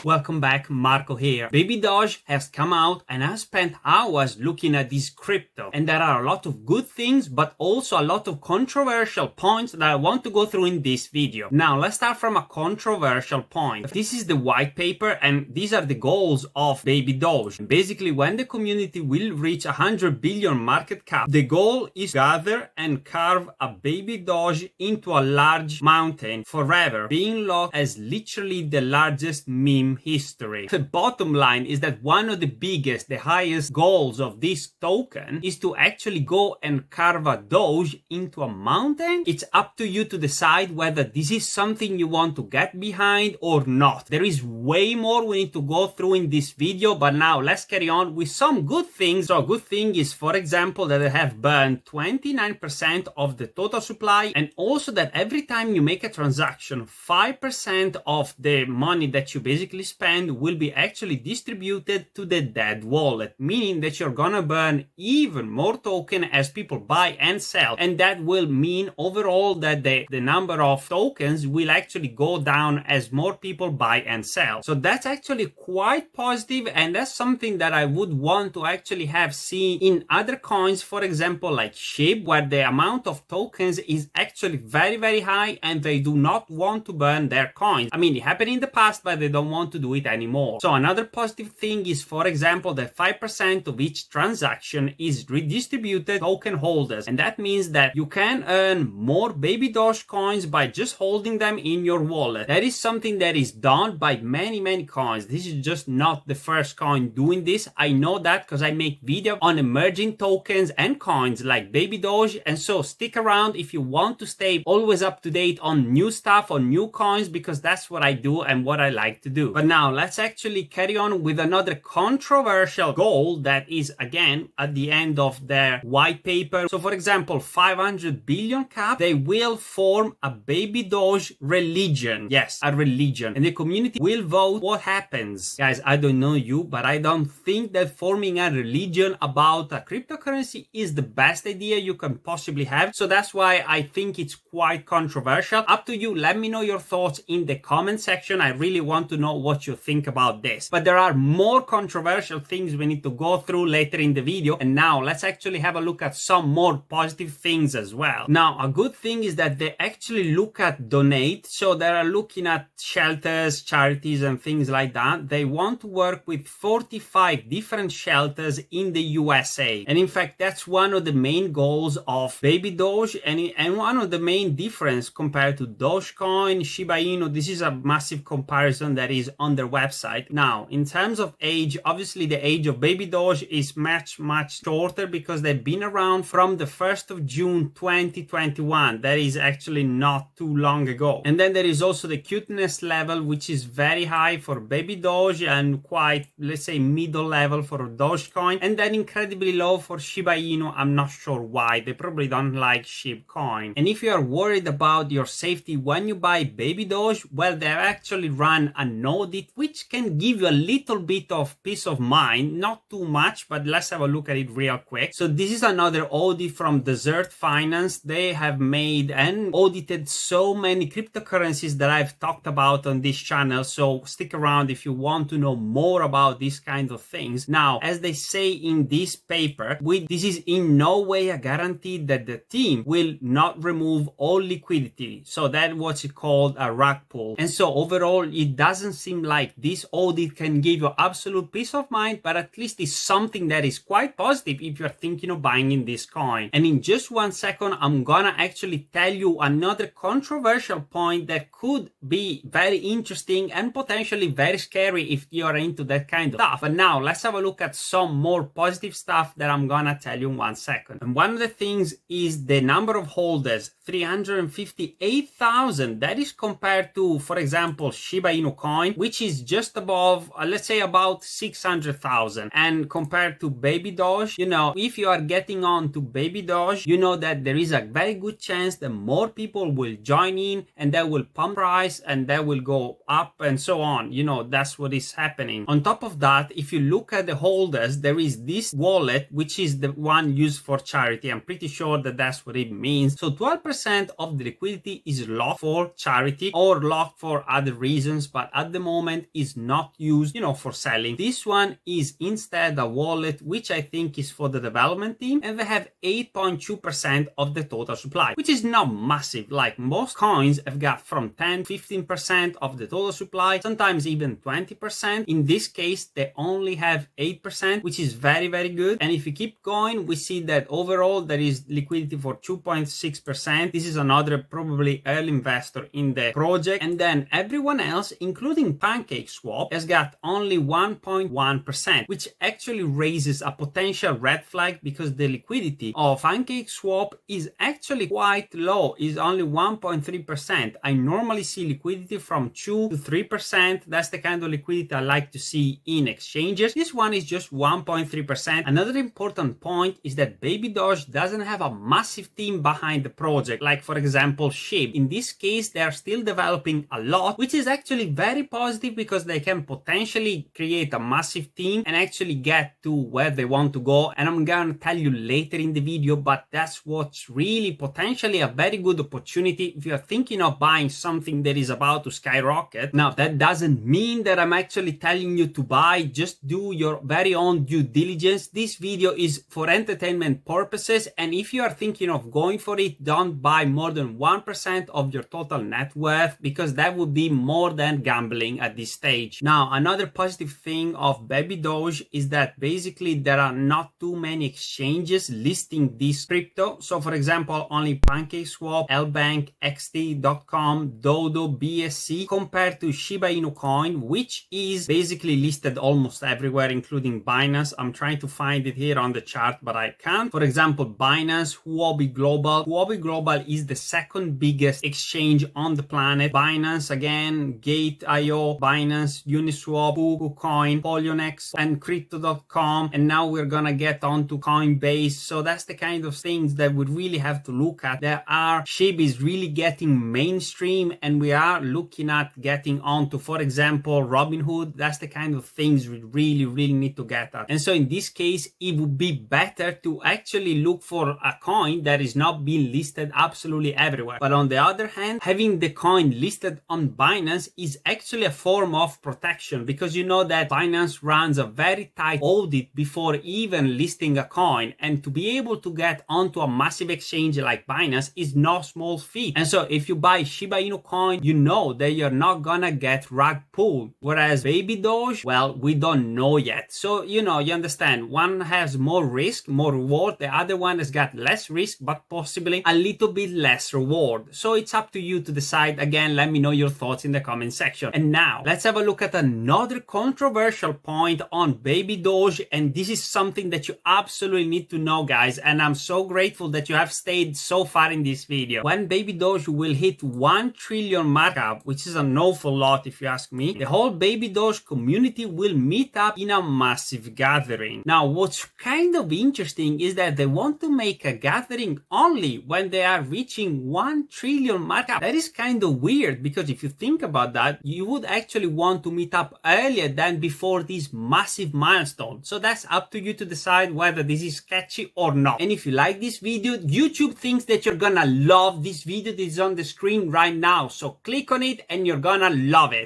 Welcome back, Marco here. BabyDoge has come out and I've spent hours looking at this crypto, and there are a lot of good things but also a lot of controversial points that I want to go through in this video. Now let's start from a controversial point. This is the white paper and these are the goals of BabyDoge. Basically, when the community will reach 100 billion market cap, the goal is to gather and carve a BabyDoge into a large mountain forever, being locked as literally the largest meme history. The bottom line is that one of the biggest, the highest goals of this token is to actually go and carve a Doge into a mountain. It's up to you to decide whether this is something you want to get behind or not. There is way more we need to go through in this video, but now let's carry on with some good things. So a good thing is, for example, that they have burned 29% of the total supply, and also that every time you make a transaction, 5% of the money that you basically spend will be actually distributed to the dead wallet, meaning that you're gonna burn even more token as people buy and sell, and that will mean overall that the number of tokens will actually go down as more people buy and sell. So that's actually quite positive, and that's something that I would want to actually have seen in other coins, for example like SHIB, where the amount of tokens is actually very high and they do not want to burn their coins. I mean, it happened in the past, but they don't want to do it anymore. So another positive thing is, for example, that 5% of each transaction is redistributed token holders, and that means that you can earn more BabyDoge coins by just holding them in your wallet. That is something that is done by many coins. This is just not the first coin doing this. I know that because I make videos on emerging tokens and coins like BabyDoge, and so stick around if you want to stay always up to date on new stuff, on new coins, because that's what I do and what I like to do. But now let's actually carry on with another controversial goal that is again at the end of their white paper. So for example, 500 billion cap, they will form a BabyDoge religion. Yes, a religion, and the community will vote what happens. Guys, I don't know you, but I don't think that forming a religion about a cryptocurrency is the best idea you can possibly have. So that's why I think it's quite controversial. Up to you. Let me know your thoughts in the comment section. I really want to know what you think about this. But there are more controversial things we need to go through later in the video. And now let's actually have a look at some more positive things as well. Now, a good thing is that they actually look at donate. So they are looking at shelters, charities, and things like that. They want to work with 45 different shelters in the USA. And in fact, that's one of the main goals of BabyDoge, and one of the main difference compared to Dogecoin, Shiba Inu. This is a massive comparison that is on their website. Now, in terms of age, obviously the age of BabyDoge is much shorter because they've been around from the 1st of June 2021. That is actually not too long ago. And then there is also the cuteness level, which is very high for BabyDoge and quite, let's say, middle level for Dogecoin, and then incredibly low for Shiba Inu. I'm not sure why. They probably don't like SHIB coin. And if you are worried about your safety when you buy BabyDoge, well, they actually run an audit which can give you a little bit of peace of mind, not too much, but let's have a look at it real quick. So this is another audit from Desert Finance. They have made and audited so many cryptocurrencies that I've talked about on this channel, so stick around if you want to know more about these kinds of things. Now, as they say in this paper, this is in no way a guarantee that the team will not remove all liquidity. So that's what's called a rug pull. And so overall, it doesn't seem like this audit can give you absolute peace of mind, but at least it's something that is quite positive if you're thinking of buying in this coin. And in just 1 second, I'm gonna actually tell you another controversial point that could be very interesting and potentially very scary if you're into that kind of stuff. But now let's have a look at some more positive stuff that I'm gonna tell you in 1 second. And one of the things is the number of holders, 358,000. That is compared to, for example, Shiba Inu coin, which is just above, let's say about 600,000. And compared to BabyDoge, you know, if you are getting on to BabyDoge, you know that there is a very good chance that more people will join in and that will pump price and that will go up and so on. You know, that's what is happening. On top of that, if you look at the holders, there is this wallet, which is the one used for charity. I'm pretty sure that that's what it means. So 12% of the liquidity is locked for charity or locked for other reasons, but at the moment moment is not used, for selling. This one is instead a wallet, which I think is for the development team, and they have 8.2% of the total supply, which is not massive. Like most coins have got from 10-15% of the total supply, sometimes even 20%. In this case, they only have 8%, which is very, very good. And if you keep going, we see that overall there is liquidity for 2.6%. This is another probably early investor in the project. And then everyone else, including PancakeSwap, has got only 1.1%, which actually raises a potential red flag because the liquidity of PancakeSwap is actually quite low, is only 1.3%. I normally see liquidity from 2 to 3%. That's the kind of liquidity I like to see in exchanges. This one is just 1.3%. Another important point is that BabyDoge doesn't have a massive team behind the project, like for example SHIB. In this case, they are still developing a lot, which is actually very positive because they can potentially create a massive team and actually get to where they want to go. And I'm gonna tell you later in the video, but that's what's really potentially a very good opportunity if you're thinking of buying something that is about to skyrocket. Now, that doesn't mean that I'm actually telling you to buy. Just do your very own due diligence. This video is for entertainment purposes, and if you are thinking of going for it, don't buy more than 1% of your total net worth, because that would be more than gambling at this stage. Now, another positive thing of BabyDoge is that basically there are not too many exchanges listing this crypto. So for example, only PancakeSwap, LBank, XT.com, Dodo, BSC, compared to Shiba Inu coin, which is basically listed almost everywhere, including Binance. I'm trying to find it here on the chart, but I can't. For example, Binance, Huobi Global. Huobi Global is the second biggest exchange on the planet. Binance again, Gate.io, Binance, Uniswap, KuCoin, Polyonex, and Crypto.com. And now we're gonna get on to COINBASE. So that's the kind of things that we really have to look at. SHIB is really getting mainstream, and we are looking at getting onto, for example, Robinhood. That's the kind of things we really need to get at. And so in this case, it would be better to actually look for a coin that is not being listed absolutely everywhere. But on the other hand, having the coin listed on Binance is actually a form of protection, because you know that Binance runs a very tight audit before even listing a coin, and to be able to get onto a massive exchange like Binance is no small feat. And so if you buy Shiba Inu coin, you know that you're not gonna get rug pulled. Whereas BabyDoge, well, we don't know yet. So, you understand, one has more risk, more reward. The other one has got less risk, but possibly a little bit less reward. So it's up to you to decide. Again, let me know your thoughts in the comment section. And now let's have a look at another controversial point on BabyDoge. And this is something that you absolutely need to know, guys. And I'm so grateful that you have stayed so far in this video. When BabyDoge will hit 1 trillion market cap, which is an awful lot if you ask me, the whole BabyDoge community will meet up in a massive gathering. Now, what's kind of interesting is that they want to make a gathering only when they are reaching 1 trillion market cap. That is kind of weird, because if you think about that, you would actually want to meet up earlier than before this massive milestone. So that's up to you to decide whether this is sketchy or not. And if you like this video, YouTube thinks that you're gonna love this video that is on the screen right now. So click on it and you're gonna love it.